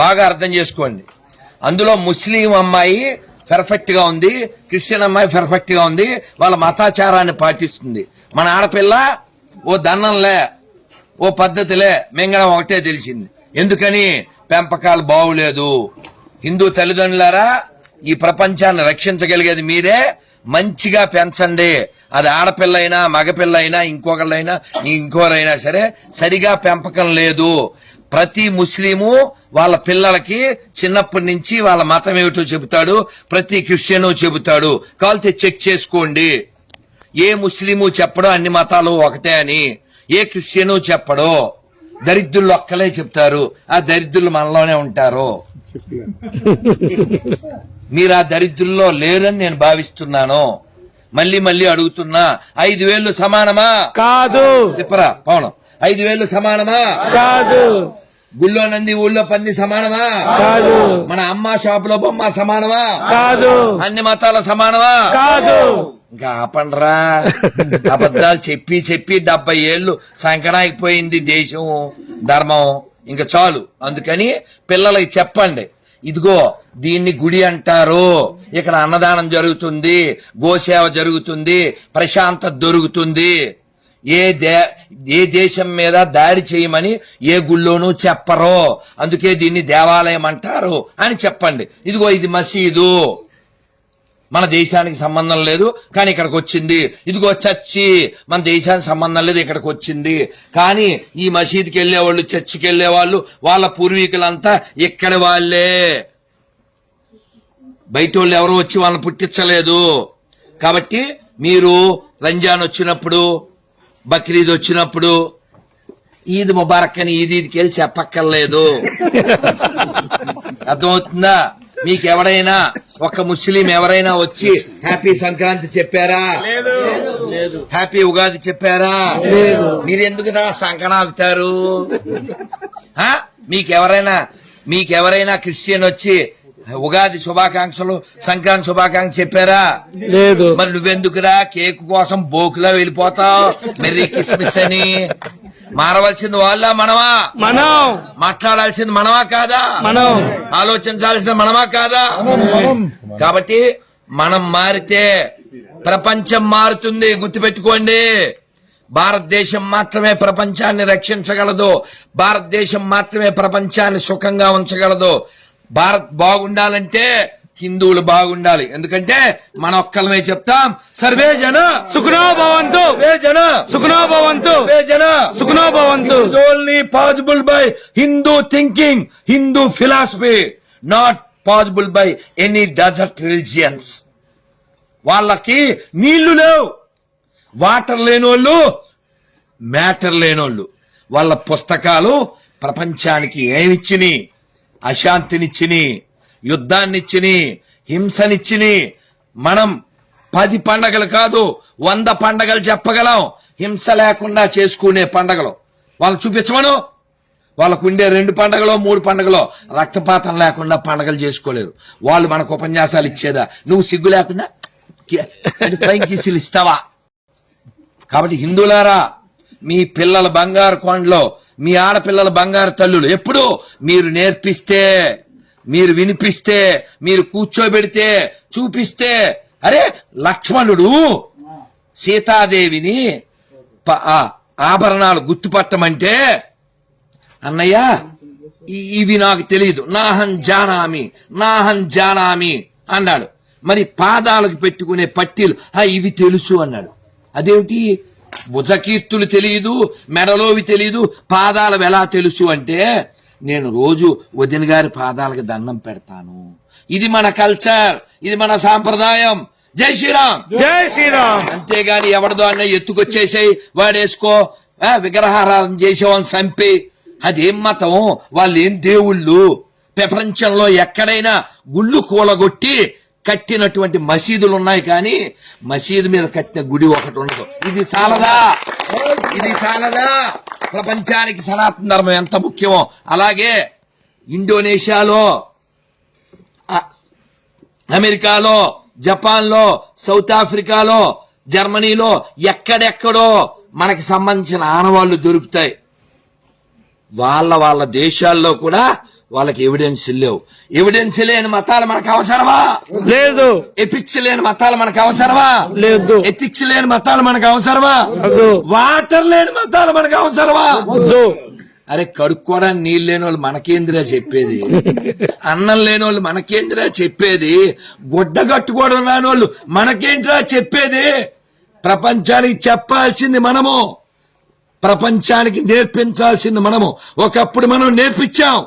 బాగా అర్థం చేసుకోండి. అందులో ముస్లిం అమ్మాయి పర్ఫెక్ట్ గా ఉంది, క్రిస్టియన్ అమ్మాయి పర్ఫెక్ట్ గా ఉంది, వాళ్ళ మతాచారాన్ని పాటిస్తుంది. మన ఆడపిల్ల ఓ దన్నంలే, ఓ పద్ధతిలే, మింగడం ఒకటే తెలిసింది. ఎందుకని? పెంపకాలు బాగులేదు. హిందూ తల్లిదండ్రులారా, ఈ ప్రపంచాన్ని రక్షించగలిగేది మీరే. మంచిగా పెంచండి. అది ఆడపిల్ల అయినా మగపిల్ల అయినా ఇంకొకళ్ళైనా ఇంకోరైనా సరే, సరిగా పెంపకం లేదు. ప్రతి ముస్లిము వాళ్ళ పిల్లలకి చిన్నప్పటి నుంచి వాళ్ళ మతం ఏమిటో చెబుతాడు, ప్రతి క్రిస్టియను చెబుతాడు. కావాలంటే చెక్ చేసుకోండి. ఏ ముస్లిము చెప్పడో అన్ని మతాలు ఒకటే అని, ఏ క్రిస్టియను చెప్పడో. దరిద్రులు ఒక్కలే చెప్తారు, ఆ దరిద్రులు మనలోనే ఉంటారు. మీరు ఆ దరిద్రుల్లో లేరని నేను భావిస్తున్నాను. మళ్ళీ మళ్ళీ అడుగుతున్నా, 5,000 సమానమా? కాదు. చెప్పరా పవనం, 5,000 సమానమా? కాదు. గుళ్ళో నంది ఊళ్ళో పంది సమానమా? కాదు. మన అమ్మ షాపులో బొమ్మ సమానమా? కాదు. అన్ని మతాల సమానమా? కాదు. ఇంకా ఆపండ్రా. అబద్ధాలు చెప్పి చెప్పి 70 ఏళ్లు సంకనాగిపోయింది దేశం, ధర్మం. ఇంకా చాలు. అందుకని పిల్లలకి చెప్పండి, ఇదిగో దీన్ని గుడి అంటారు, ఇక్కడ అన్నదానం జరుగుతుంది, గోసేవ జరుగుతుంది, ప్రశాంతత దొరుకుతుంది. ఏ దేశం మీద దాడి చేయమని ఏ గుళ్ళోనూ చెప్పరు. అందుకే దీన్ని దేవాలయం అంటారు అని చెప్పండి. ఇదిగో ఇది మసీదు, మన దేశానికి సంబంధం లేదు కానీ ఇక్కడికి వచ్చింది. ఇదిగో చర్చి, మన దేశానికి సంబంధం లేదు ఇక్కడికి వచ్చింది. కానీ ఈ మసీదుకి వెళ్లేవాళ్ళు, చర్చికి వెళ్లేవాళ్ళు వాళ్ళ పూర్వీకులంతా ఇక్కడి వాళ్లే. బయట వాళ్ళు ఎవరో వచ్చి వాళ్ళని పుట్టించలేదు. కాబట్టి మీరు రంజాన్ వచ్చినప్పుడు, బక్రీద్ వచ్చినప్పుడు ఈద్ ముబారక్ అని ఈదీద్కి వెళ్ళి చెప్పక్కర్లేదు. అర్థమవుతుందా? మీకు ఎవరైనా ఒక ముస్లిం ఎవరైనా వచ్చి హ్యాపీ సంక్రాంతి చెప్పారా? హ్యాపీ ఉగాది చెప్పారా? మీరెందుకు సంకనాగుతారు? మీకెవరైనా క్రిస్టియన్ వచ్చి ఉగాది శుభాకాంక్షలు, సంక్రాంతి శుభాకాంక్షలు చెప్పారా? లేదు. మరి నువ్వెందుకురా కేక్ కోసం బోకులా వెళ్ళిపోతావు మెర్రీ కిస్మిస్ అని? మారవలసింది వాళ్ళ మనమా? మనం. మాట్లాడాల్సింది మనమా కాదా? మనం. ఆలోచించాల్సింది మనమా కాదా? కాబట్టి మనం మారితే ప్రపంచం మారుతుంది. గుర్తుపెట్టుకోండి, భారతదేశం మాత్రమే ప్రపంచాన్ని రక్షించగలదు. భారతదేశం మాత్రమే ప్రపంచాన్ని సుఖంగా ఉంచగలదు. భారత్ బాగుండాలంటే హిందువులు బాగుండాలి. ఎందుకంటే మన ఒక్కలమే చెప్తాం, సర్వే జన సుఖనో భవంతు, సర్వే జన సుఖనో భవంతు, సర్వే జన సుఖనో భవంతు. This is only possible by Hindu thinking, Hindu philosophy, not possible by any desert religions. వాళ్ళకి నీళ్లు లేవు, వాటర్ లేనోళ్ళు, మ్యాటర్ లేనోళ్ళు. వాళ్ళ పుస్తకాలు ప్రపంచానికి ఏమిచ్చిని? అశాంతినిచ్చిని, యుద్ధాన్నిచ్చిని, హింసనిచ్చిని. మనం 10 పండగలు కాదు 100 పండగలు చెప్పగలం, హింస లేకుండా చేసుకునే పండగలు. వాళ్ళు చూపించమను. వాళ్ళకు ఉండే 2 పండగలో 3 పండగలో రక్తపాతం లేకుండా పండగలు చేసుకోలేరు. వాళ్ళు మనకు ఉపన్యాసాలు ఇచ్చేదా? నువ్వు సిగ్గు లేకుండా ఫ్లైంగ్ కిస్సులు ఇస్తావా? కాబట్టి హిందువులారా, మీ పిల్లల బంగారు కొండలో, మీ ఆడపిల్లల బంగారు తల్లులు ఎప్పుడు మీరు నేర్పిస్తే, మీరు వినిపిస్తే, మీరు కూర్చోబెడితే, చూపిస్తే. అరే లక్ష్మణుడు సీతాదేవిని ఆభరణాలు గుర్తుపట్టమంటే, అన్నయ్య ఇవి నాకు తెలియదు, నాహం జానామి అన్నాడు. మరి పాదాలకు పెట్టుకునే పట్టీలు ఇవి తెలుసు అన్నాడు. అదేమిటి? భుజకీర్తులు తెలియదు, మెడలోవి తెలియదు, పాదాలు ఎలా తెలుసు అంటే, నేను రోజు వదిన గారి పాదాలకు దండం పెడతాను. ఇది మన కల్చర్, ఇది మన సాంప్రదాయం. జై శ్రీరామ్, జై శ్రీరామ్. అంతేగాని ఎవరిదో అన్న ఎత్తుకొచ్చేసాయి వాడేసుకో, విగ్రహారాధన చేసేవాళ్ళని చంపి, అదేం మతం? వాళ్ళు ఏం దేవుళ్ళు? ప్రపంచంలో ఎక్కడైనా గుళ్ళు కూలగొట్టి కట్టినటువంటి మసీదులు ఉన్నాయి, కానీ మసీదు మీద కట్టిన గుడి ఒకటి ఉండదు. ఇది చాలదా? ఇది చాలదా? ప్రపంచానికి సనాతన ధర్మం ఎంత ముఖ్యమో అలాగే ఇండోనేషియాలో, అమెరికాలో, జపాన్లో, సౌత్ ఆఫ్రికాలో, జర్మనీలో ఎక్కడెక్కడో మనకి సంబంధించిన ఆనవాళ్లు దొరుకుతాయి. వాళ్ళ దేశాల్లో కూడా వాళ్ళకి ఎవిడెన్స్ లేవు. ఎవిడెన్స్ లేని మతాలు మనకు అవసరమా? లేదు. ఎపిక్స్ లేని మతాలు మనకు అవసరమా? లేదు. ఎథిక్స్ లేని మతాలు మనకు అవసరమా? వద్దు. వాటర్ లేని మతాలు మనకు అవసరమా? వద్దు. అరే కడుక్కోవడానికి నీళ్ళు లేని వాళ్ళు మనకేందిరా చెప్పేది? అన్నం లేని వాళ్ళు మనకేందిరా చెప్పేది? గుడ్డ కట్టుకోవడం రాని వాళ్ళు మనకేంటిరా చెప్పేది? ప్రపంచానికి చెప్పాల్సింది మనము, ప్రపంచానికి నేర్పించాల్సింది మనము. ఒకప్పుడు మనం నేర్పించాం.